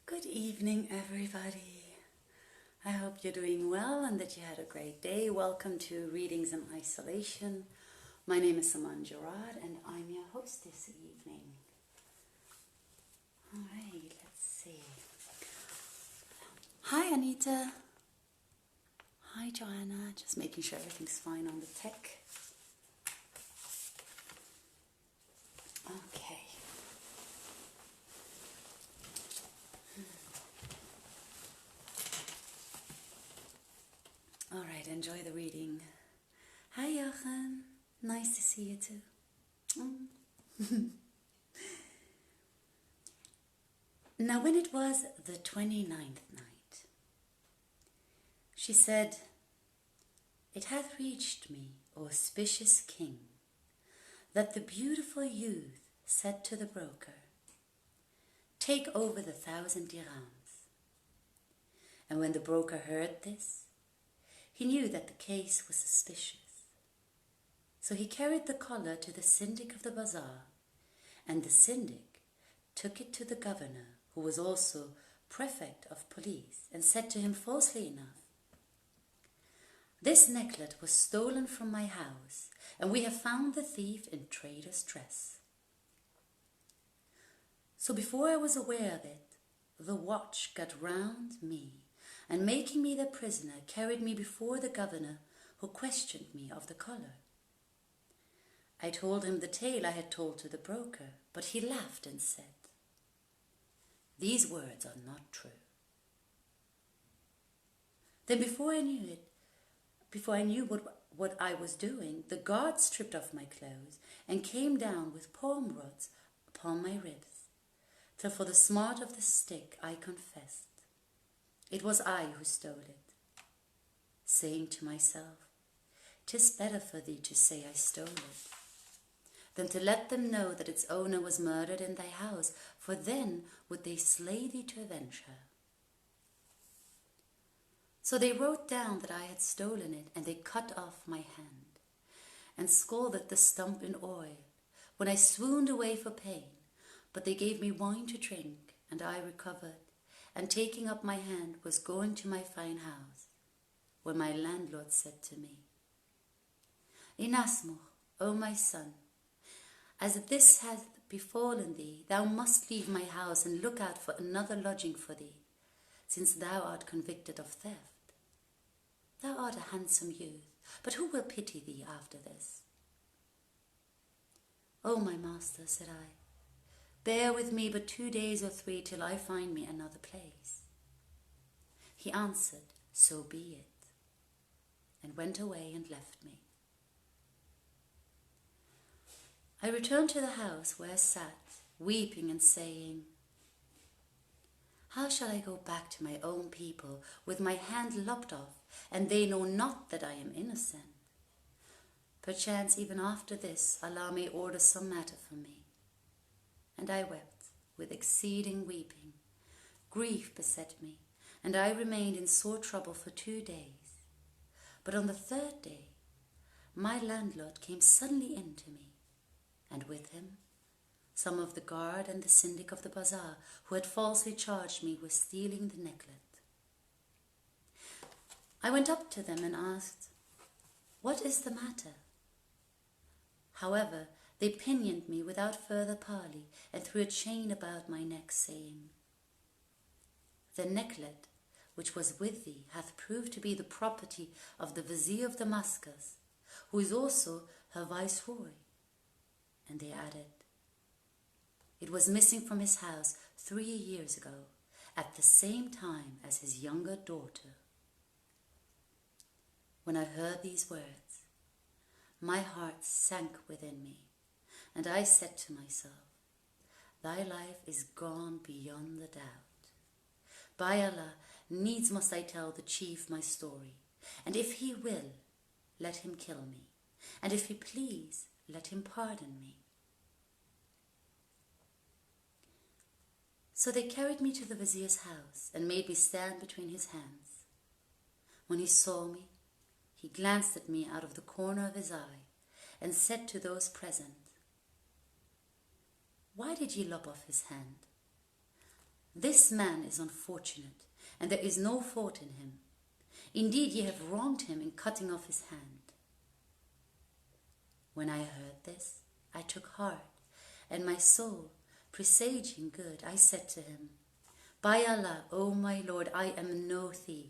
Good evening, everybody. I hope you're doing well and that you had a great day. Welcome to Readings in Isolation. My name is Saman Giraud and I'm your host this evening. All right, let's see. Hi, Anita. Hi, Joanna. Just making sure everything's fine on the tech. Okay. All right, enjoy the reading. Hi, Jochen. Nice to see you too. Now, when it was the 29th night, she said, "It hath reached me, O auspicious king, that the beautiful youth said to the broker, 'Take over the 1,000 dirhams.' And when the broker heard this, he knew that the case was suspicious. So he carried the collar to the syndic of the bazaar, and the syndic took it to the governor, who was also prefect of police, and said to him falsely enough, 'This necklet was stolen from my house, and we have found the thief in trader's dress.' So before I was aware of it, the watch got round me, and making me their prisoner, carried me before the governor, who questioned me of the collar. I told him the tale I had told to the broker, but he laughed and said, 'These words are not true.' Then before I knew what I was doing, the guard stripped off my clothes and came down with palm rods upon my ribs, till for the smart of the stick I confessed, it was I who stole it, saying to myself, 'tis better for thee to say I stole it, than to let them know that its owner was murdered in thy house, for then would they slay thee to avenge her. So they wrote down that I had stolen it, and they cut off my hand, and scalded the stump in oil, when I swooned away for pain. But they gave me wine to drink, and I recovered, and taking up my hand was going to my fine house, when my landlord said to me, Inasmuch, O my son, as this hath befallen thee, thou must leave my house and look out for another lodging for thee, since thou art convicted of theft. Thou art a handsome youth, but who will pity thee after this? O my master, said I, bear with me but 2 days or 3 till I find me another place. He answered, so be it, and went away and left me. I returned to the house where I sat, weeping and saying, how shall I go back to my own people with my hand lopped off, and they know not that I am innocent? Perchance even after this Allah may order some matter for me. And I wept with exceeding weeping. Grief beset me, and I remained in sore trouble for 2 days. But on the 3rd day, my landlord came suddenly in to me, and with him some of the guard and the syndic of the bazaar, who had falsely charged me with stealing the necklet. I went up to them and asked, what is the matter? However, they pinioned me without further parley and threw a chain about my neck, saying, the necklet which was with thee hath proved to be the property of the Vizier of Damascus, who is also her viceroy. And they added, it was missing from his house 3 years ago, at the same time as his younger daughter. When I heard these words, my heart sank within me, and I said to myself, thy life is gone beyond the doubt. By Allah, needs must I tell the chief my story, and if he will, let him kill me, and if he please, let him pardon me. So they carried me to the Vizier's house and made me stand between his hands. When he saw me, he glanced at me out of the corner of his eye and said to those present, why did ye lop off his hand? This man is unfortunate, and there is no fault in him. Indeed, ye have wronged him in cutting off his hand. When I heard this, I took heart, and my soul, presaging good, I said to him, by Allah, O my Lord, I am no thief.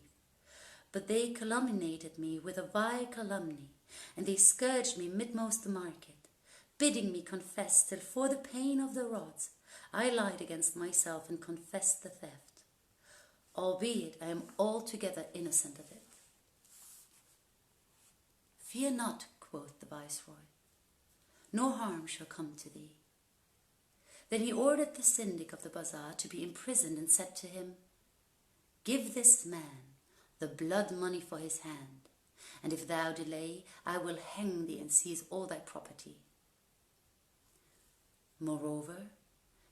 But they calumniated me with a vile calumny, and they scourged me midmost the market, bidding me confess, till for the pain of the rods I lied against myself and confessed the theft, albeit I am altogether innocent of it. Fear not, quoth the viceroy, no harm shall come to thee. Then he ordered the syndic of the bazaar to be imprisoned and said to him, give this man the blood money for his hand, and if thou delay, I will hang thee and seize all thy property. Moreover,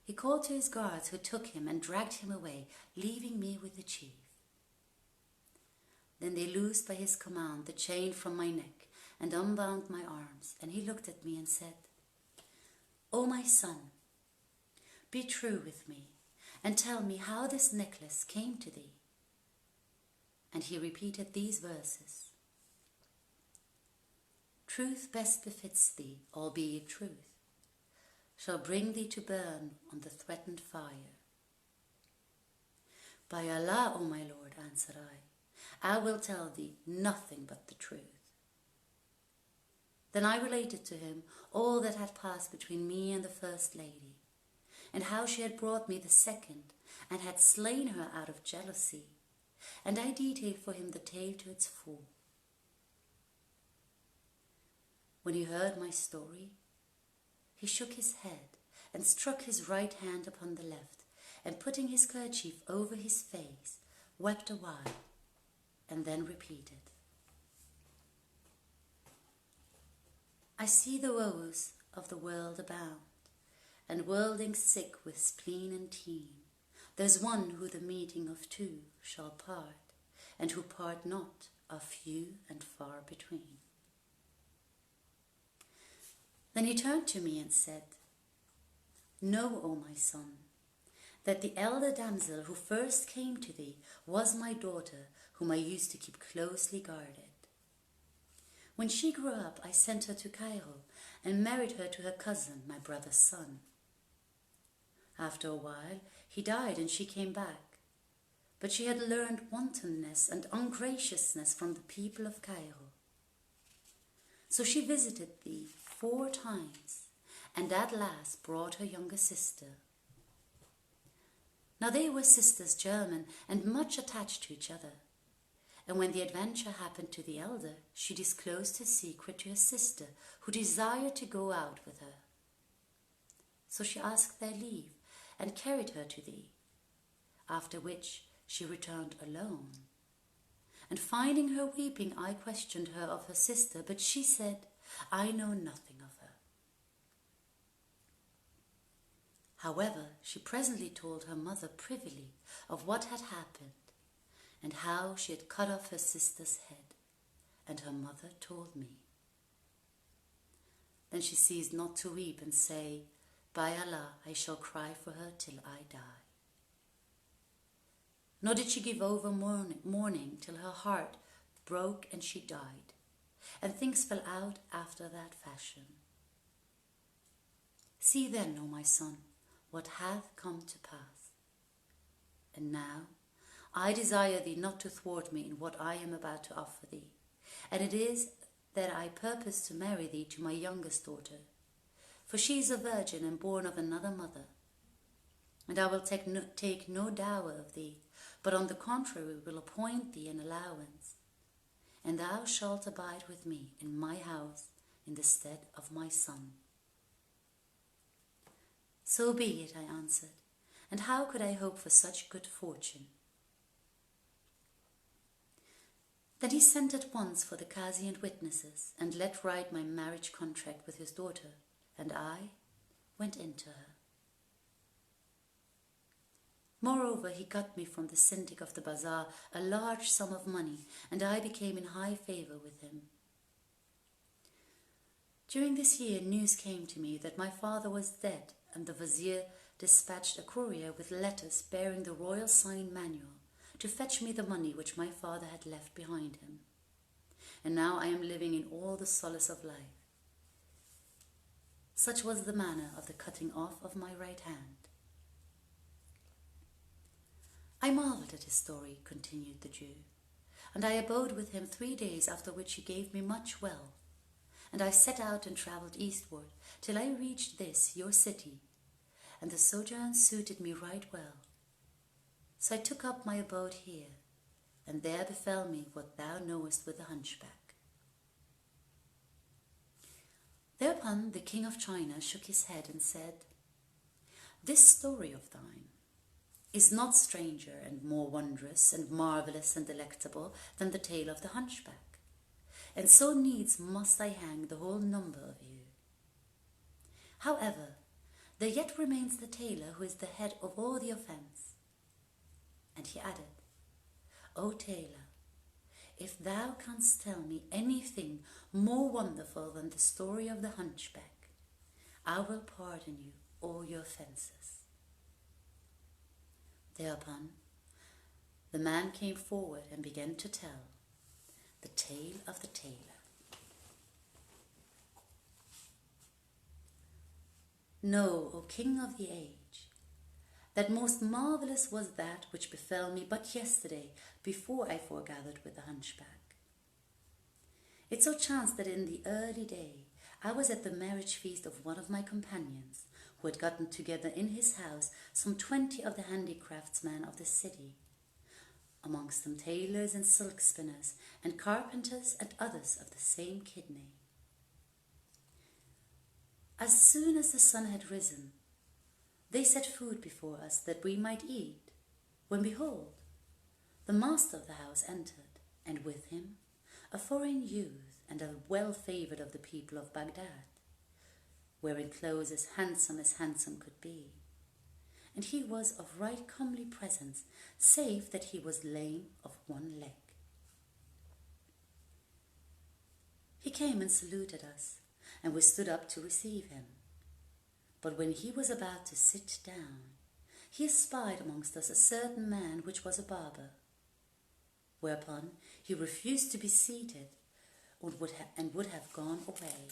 he called to his guards, who took him and dragged him away, leaving me with the chief. Then they loosed by his command the chain from my neck and unbound my arms, and he looked at me and said, O my son, be true with me, and tell me how this necklace came to thee. And he repeated these verses, truth best befits thee, albeit truth shall bring thee to burn on the threatened fire. By Allah, O my Lord, answered I will tell thee nothing but the truth. Then I related to him all that had passed between me and the first lady, and how she had brought me the second, and had slain her out of jealousy, and I detailed for him the tale to its full. When he heard my story, he shook his head and struck his right hand upon the left, and putting his kerchief over his face, wept a while, and then repeated, I see the woes of the world abound, and worldlings sick with spleen and teen. There's one who the meeting of two shall part, and who part not are few and far between. Then he turned to me and said, Know, O my son, that the elder damsel who first came to thee was my daughter, whom I used to keep closely guarded. When she grew up, I sent her to Cairo and married her to her cousin, my brother's son. After a while, he died and she came back, but she had learned wantonness and ungraciousness from the people of Cairo. So she visited thee 4 times, and at last brought her younger sister. Now they were sisters German and much attached to each other. And when the adventure happened to the elder, she disclosed her secret to her sister, who desired to go out with her. So she asked their leave and carried her to thee, after which she returned alone. And finding her weeping, I questioned her of her sister, but she said, I know nothing of her. However, she presently told her mother privily of what had happened, and how she had cut off her sister's head, and her mother told me. Then she ceased not to weep and say, By Allah, I shall cry for her till I die. Nor did she give over mourning till her heart broke and she died, and things fell out after that fashion. See then, O my son, what hath come to pass. And now I desire thee not to thwart me in what I am about to offer thee, and it is that I purpose to marry thee to my youngest daughter, for she is a virgin and born of another mother. And I will take no dower of thee, but on the contrary will appoint thee an allowance, and thou shalt abide with me in my house in the stead of my son. So be it, I answered, and how could I hope for such good fortune? Then he sent at once for the Qazi and witnesses, and let write my marriage contract with his daughter, and I went into her. Moreover, he got me from the syndic of the bazaar a large sum of money, and I became in high favour with him. During this year news came to me that my father was dead, and the vizier dispatched a courier with letters bearing the royal sign manual to fetch me the money which my father had left behind him. And now I am living in all the solace of life. Such was the manner of the cutting off of my right hand. I marvelled at his story, continued the Jew, and I abode with him 3 days, after which he gave me much wealth. And I set out and travelled eastward, till I reached this, your city, and the sojourn suited me right well. So I took up my abode here, and there befell me what thou knowest with the hunchback. Thereupon the king of China shook his head and said, This story of thine is not stranger and more wondrous and marvellous and delectable than the tale of the hunchback, and so needs must I hang the whole number of you. However, there yet remains the tailor, who is the head of all the offence. And he added, O tailor, if thou canst tell me anything more wonderful than the story of the hunchback, I will pardon you all your offences. Thereupon the man came forward and began to tell the tale of the tailor. Know, O king of the age, that most marvellous was that which befell me but yesterday, before I foregathered with the hunchback. It so chanced that in the early day I was at the marriage feast of one of my companions, who had gotten together in his house some 20 of the handicraftsmen of the city, amongst them tailors and silk spinners, and carpenters and others of the same kidney. As soon as the sun had risen, they set food before us that we might eat, when behold, the master of the house entered, and with him a foreign youth, and a well-favoured of the people of Baghdad, wearing clothes as handsome could be. And he was of right comely presence, save that he was lame of one leg. He came and saluted us, and we stood up to receive him. But when he was about to sit down, he espied amongst us a certain man which was a barber, whereupon he refused to be seated and would have gone away.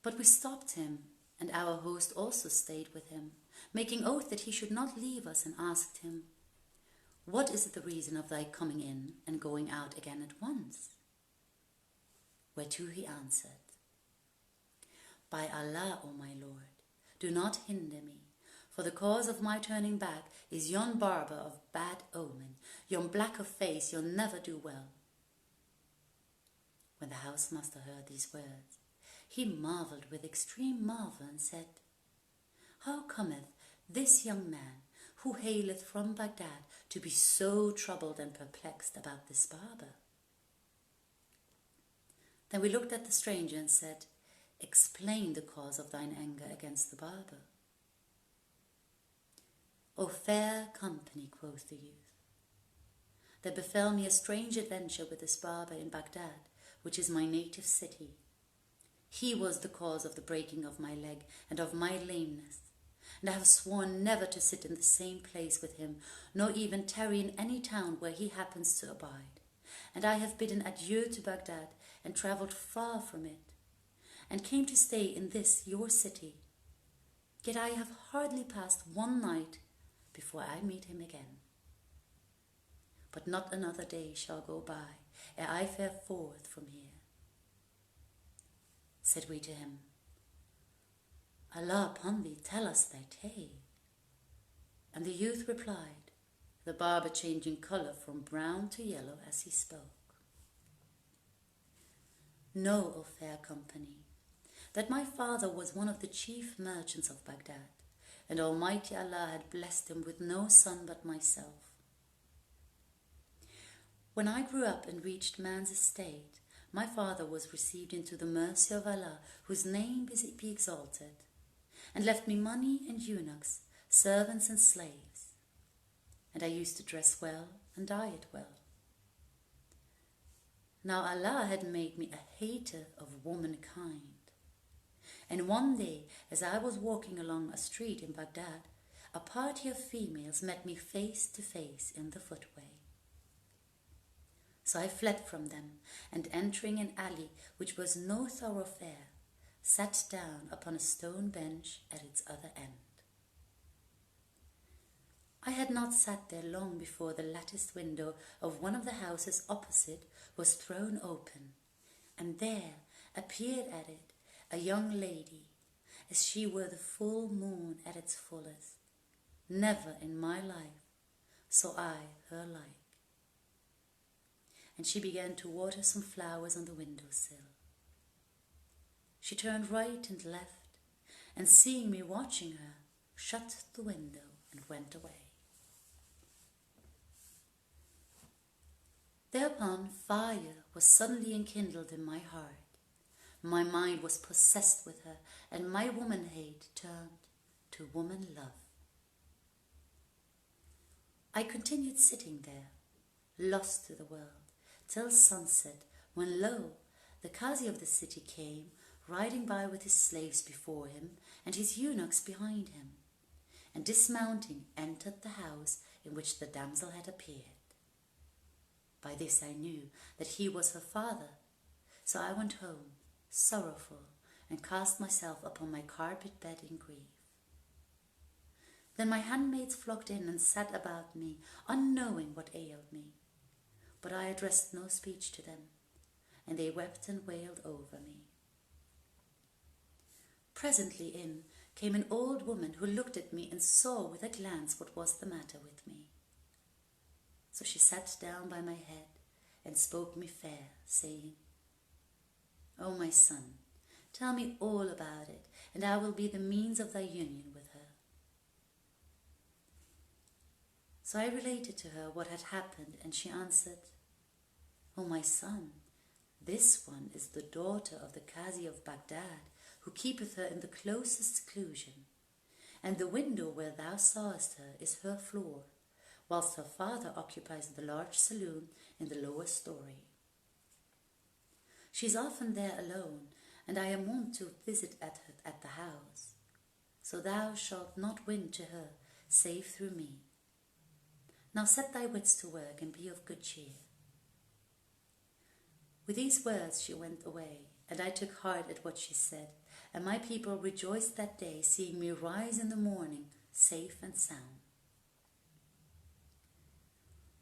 But we stopped him, and our host also stayed with him, making oath that he should not leave us, and asked him, "What is the reason of thy coming in and going out again at once?" Whereto he answered, "By Allah, O my lord, do not hinder me, for the cause of my turning back is yon barber of bad omen, yon black of face, yon never do well." When the housemaster heard these words, he marvelled with extreme marvel and said, "How cometh this young man, who haileth from Baghdad, to be so troubled and perplexed about this barber?" Then we looked at the stranger and said, "Explain the cause of thine anger against the barber." "O fair company," quoth the youth, "there befell me a strange adventure with this barber in Baghdad, which is my native city. He was the cause of the breaking of my leg and of my lameness, and I have sworn never to sit in the same place with him, nor even tarry in any town where he happens to abide. And I have bidden adieu to Baghdad, and travelled far from it, and came to stay in this your city. Yet I have hardly passed one night before I meet him again. But not another day shall go by ere I fare forth from here." Said we to him, "Allah upon thee, tell us thy tale." And the youth replied, the barber changing colour from brown to yellow as he spoke, "Know, O fair company, that my father was one of the chief merchants of Baghdad, and Almighty Allah had blessed him with no son but myself. When I grew up and reached man's estate, my father was received into the mercy of Allah, whose name be exalted, and left me money and eunuchs, servants and slaves. And I used to dress well and diet well. Now Allah had made me a hater of womankind. And one day, as I was walking along a street in Baghdad, a party of females met me face to face in the footway. So I fled from them, and entering an alley which was no thoroughfare, sat down upon a stone bench at its other end. I had not sat there long before the latticed window of one of the houses opposite was thrown open, and there appeared at it a young lady, as she were the full moon at its fullest. Never in my life saw I her like. And she began to water some flowers on the windowsill. She turned right and left, and seeing me watching her, shut the window and went away. Thereupon fire was suddenly enkindled in my heart. My mind was possessed with her, and my woman hate turned to woman love. I continued sitting there, lost to the world, till sunset, when lo, the Qazi of the city came, riding by with his slaves before him and his eunuchs behind him, and dismounting entered the house in which the damsel had appeared. By this I knew that he was her father, so I went home, sorrowful, and cast myself upon my carpet bed in grief. Then my handmaids flocked in and sat about me, unknowing what ailed me. But I addressed no speech to them, and they wept and wailed over me. Presently in came an old woman who looked at me and saw with a glance what was the matter with me. So she sat down by my head and spoke me fair, saying, "O my son, tell me all about it, and I will be the means of thy union with her." So I related to her what had happened, and she answered, O my son, this one is the daughter of the Qazi of Baghdad, who keepeth her in the closest seclusion, and the window where thou sawest her is her floor, whilst her father occupies the large saloon in the lower story. She is often there alone, and I am wont to visit at the house, so thou shalt not win to her save through me. Now set thy wits to work and be of good cheer. With these words she went away, and I took heart at what she said, and my people rejoiced that day, seeing me rise in the morning safe and sound.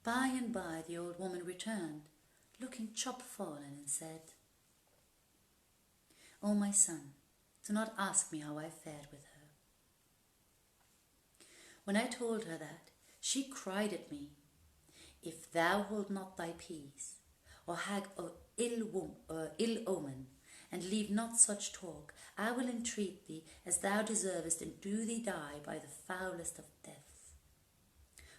By and by the old woman returned, looking chop-fallen, and said, O my son, do not ask me how I fared with her. When I told her that, she cried at me, If thou hold not thy peace, or hag of ill omen, and leave not such talk, I will entreat thee as thou deservest, and do thee die by the foulest of deaths.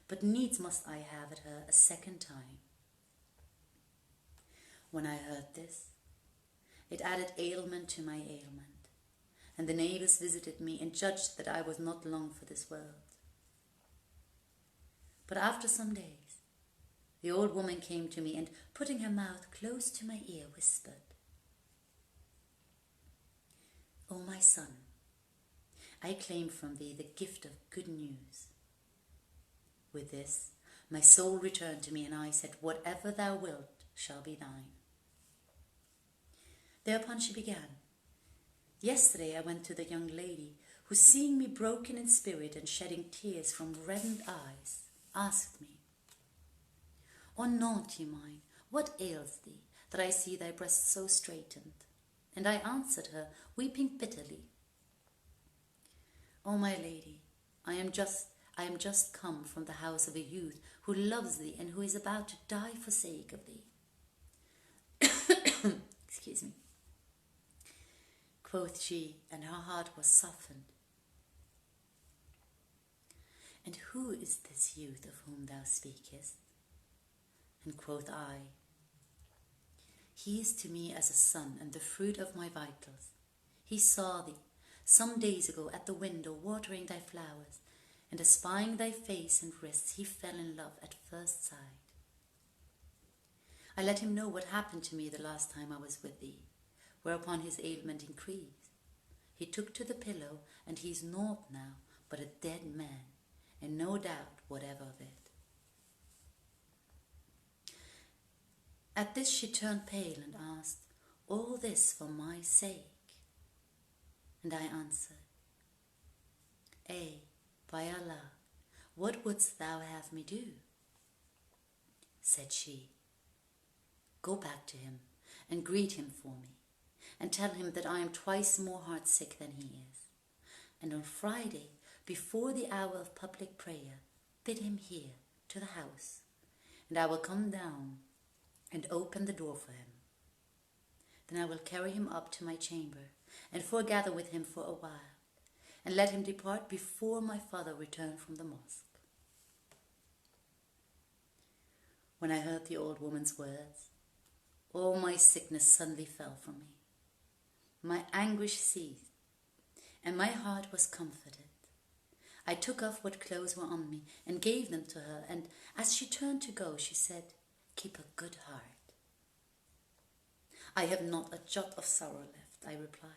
But needs must I have at her a second time. When I heard this, it added ailment to my ailment, and the neighbours visited me and judged that I was not long for this world. But after some days, the old woman came to me and, putting her mouth close to my ear, whispered, O my son, I claim from thee the gift of good news. With this, my soul returned to me, and I said, Whatever thou wilt shall be thine. Thereupon she began, Yesterday I went to the young lady, who, seeing me broken in spirit and shedding tears from reddened eyes, asked me, O naughty mine, what ails thee, that I see thy breast so straitened? And I answered her, weeping bitterly, O my lady, I am just come from the house of a youth who loves thee and who is about to die for sake of thee. Excuse me. Quoth she, and her heart was softened. And who is this youth of whom thou speakest? And quoth I, He is to me as a son and the fruit of my vitals. He saw thee some days ago at the window watering thy flowers, and espying thy face and wrists, he fell in love at first sight. I let him know what happened to me the last time I was with thee, whereupon his ailment increased. He took to the pillow, and he's naught now but a dead man, and no doubt whatever of it. At this she turned pale and asked, All this for my sake? And I answered, by Allah, what wouldst thou have me do? Said she, Go back to him and greet him for me, and tell him that I am twice more heartsick than he is. And on Friday, before the hour of public prayer, bid him here to the house, and I will come down and open the door for him. Then I will carry him up to my chamber, and foregather with him for a while, and let him depart before my father return from the mosque. When I heard the old woman's words, all my sickness suddenly fell from me. My anguish ceased, and my heart was comforted. I took off what clothes were on me and gave them to her, and as she turned to go, she said, Keep a good heart. I have not a jot of sorrow left, I replied.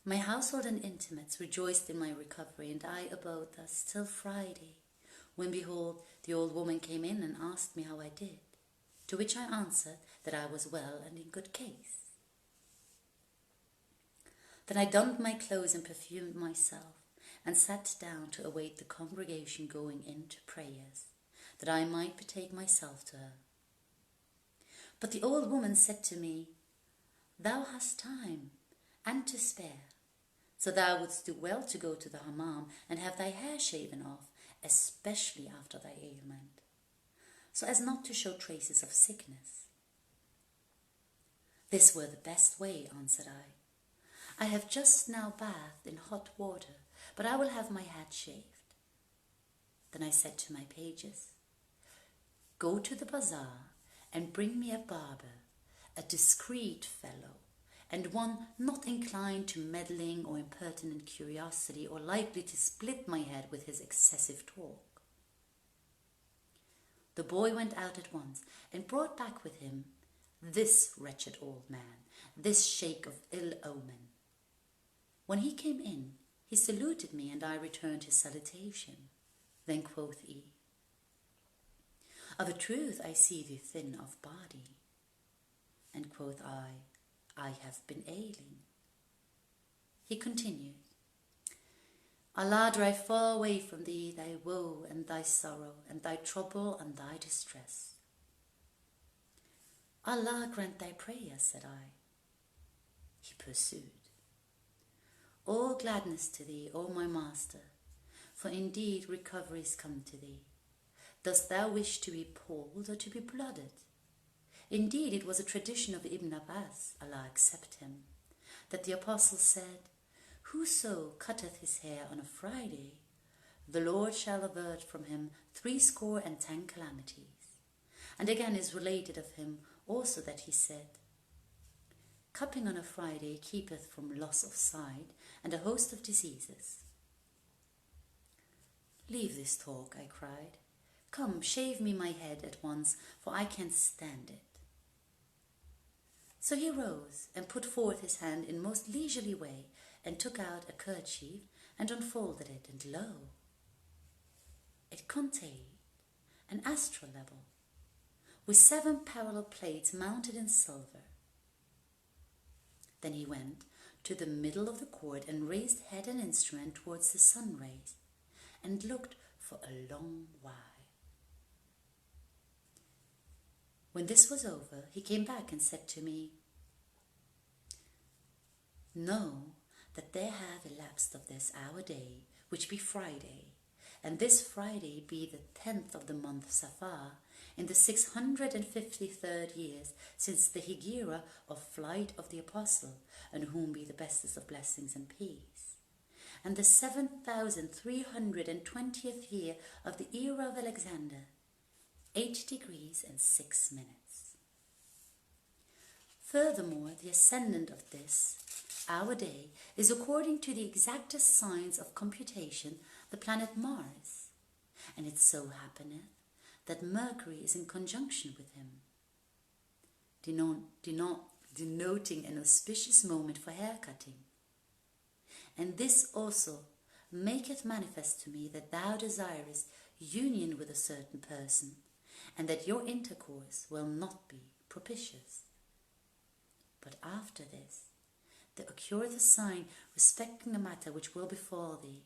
My household and intimates rejoiced in my recovery, and I abode thus till Friday, when behold, the old woman came in and asked me how I did, to which I answered that I was well and in good case. Then I donned my clothes and perfumed myself, and sat down to await the congregation going in to prayers, that I might betake myself to her. But the old woman said to me, Thou hast time, and to spare, so thou wouldst do well to go to the hammam and have thy hair shaven off, especially after thy ailment, so as not to show traces of sickness. This were the best way, answered I. I have just now bathed in hot water, but I will have my head shaved. Then I said to my pages, Go to the bazaar and bring me a barber, a discreet fellow, and one not inclined to meddling or impertinent curiosity, or likely to split my head with his excessive talk." The boy went out at once and brought back with him this wretched old man, this sheikh of ill omen. When he came in, he saluted me, and I returned his salutation. Then quoth he, "Of a truth I see thee thin of body." And quoth I have been ailing." He continued, "Allah drive far away from thee thy woe and thy sorrow and thy trouble and thy distress." "Allah grant thy prayer," said I. He pursued, "All gladness to thee, O my master, for indeed recovery is come to thee. Dost thou wish to be palled or to be blooded? Indeed, it was a tradition of Ibn Abbas, Allah accept him, that the apostle said, 'Whoso cutteth his hair on a Friday, the Lord shall avert from him 70 calamities.' And again is related of him also that he said, 'Cupping on a Friday keepeth from loss of sight and a host of diseases.'" "Leave this talk," I cried. "Come, shave me my head at once, for I can't stand it." So he rose and put forth his hand in most leisurely way and took out a kerchief and unfolded it, and lo, it contained an astrolabe with 7 parallel plates mounted in silver. Then he went to the middle of the court and raised head and instrument towards the sun rays and looked for a long while. When this was over, he came back and said to me, "Know that there have elapsed of this our day, which be Friday, and this Friday be the 10th of the month Safar, in the 653rd years since the Hegira of flight of the Apostle, on whom be the bestest of blessings and peace, and the 7320th year of the era of Alexander, 8 degrees and 6 minutes. Furthermore, the ascendant of this, our day, is according to the exactest science of computation the planet Mars, and it so happeneth that Mercury is in conjunction with him, denoting an auspicious moment for hair cutting. And this also maketh manifest to me that thou desirest union with a certain person, and that your intercourse will not be propitious. But after this, there occurreth a sign respecting a matter which will befall thee,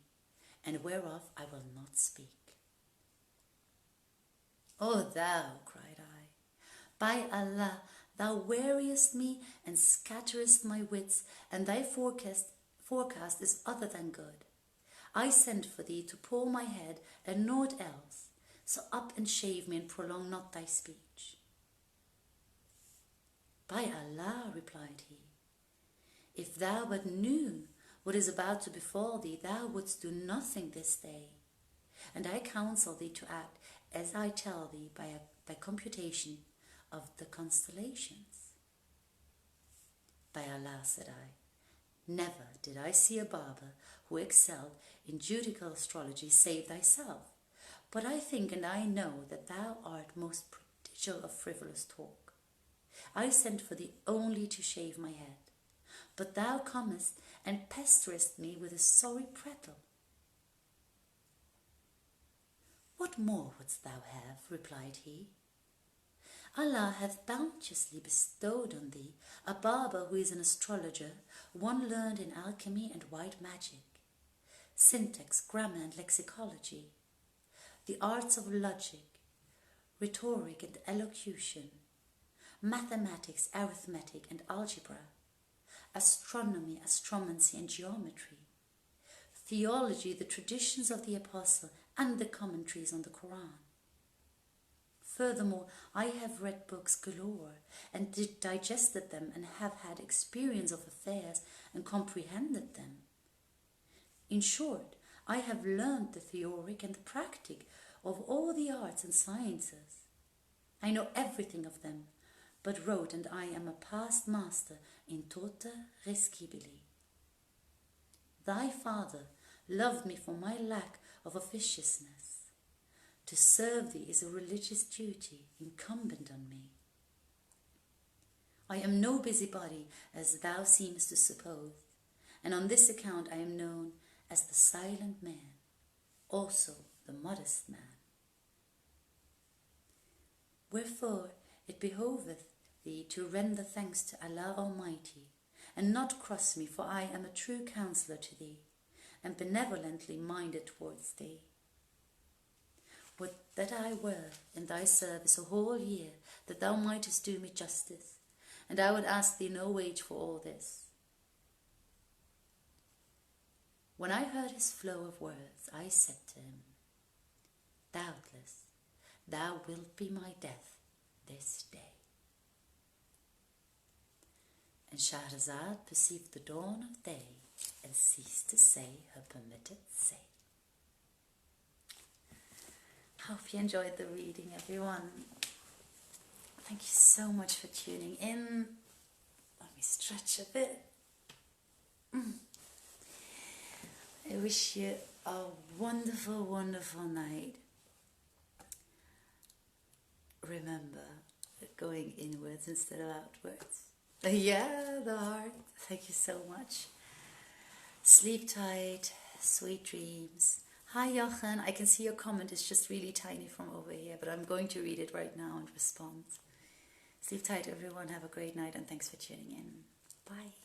and whereof I will not speak." "O thou," cried I, "by Allah, thou weariest me and scatterest my wits, and thy forecast is other than good. I sent for thee to pull my head and naught else, so up and shave me and prolong not thy speech." "By Allah," replied he, "if thou but knew what is about to befall thee, thou wouldst do nothing this day. And I counsel thee to act as I tell thee by computation of the constellations." "By Allah," said I, "never did I see a barber who excelled in judicial astrology save thyself. But I think and I know that thou art most prodigal of frivolous talk. I sent for thee only to shave my head, but thou comest and pesterest me with a sorry prattle." "What more wouldst thou have?" replied he. "Allah hath bounteously bestowed on thee a barber who is an astrologer, one learned in alchemy and white magic, syntax, grammar, and lexicology, the arts of logic, rhetoric, and elocution, mathematics, arithmetic, and algebra, astronomy, astromancy, and geometry, theology, the traditions of the Apostle, and the commentaries on the Quran. Furthermore, I have read books galore, and digested them, and have had experience of affairs, and comprehended them. In short, I have learned the theoric and the practic of all the arts and sciences. I know everything of them, but wrote, and I am a past master in tota rescibili. Thy father loved me for my lack of officiousness. To serve thee is a religious duty incumbent on me. I am no busybody, as thou seemest to suppose, and on this account I am known as the silent man, also the modest man. Wherefore it behoveth thee to render thanks to Allah Almighty, and not cross me, for I am a true counsellor to thee, and benevolently minded towards thee. Would that I were in thy service a whole year, that thou mightest do me justice, and I would ask thee no wage for all this. When I heard his flow of words, I said to him, Doubtless, thou wilt be my death this day. And Shahrazad perceived the dawn of day and ceased to say her permitted say. Hope you enjoyed the reading, everyone. Thank you so much for tuning in. Let me stretch a bit. I wish you a wonderful, wonderful night. Remember, going inwards instead of outwards. Yeah, the heart. Thank you so much. Sleep tight, sweet dreams. Hi, Jochen. I can see your comment. It's just really tiny from over here, but I'm going to read it right now and respond. Sleep tight, everyone. Have a great night, and thanks for tuning in. Bye.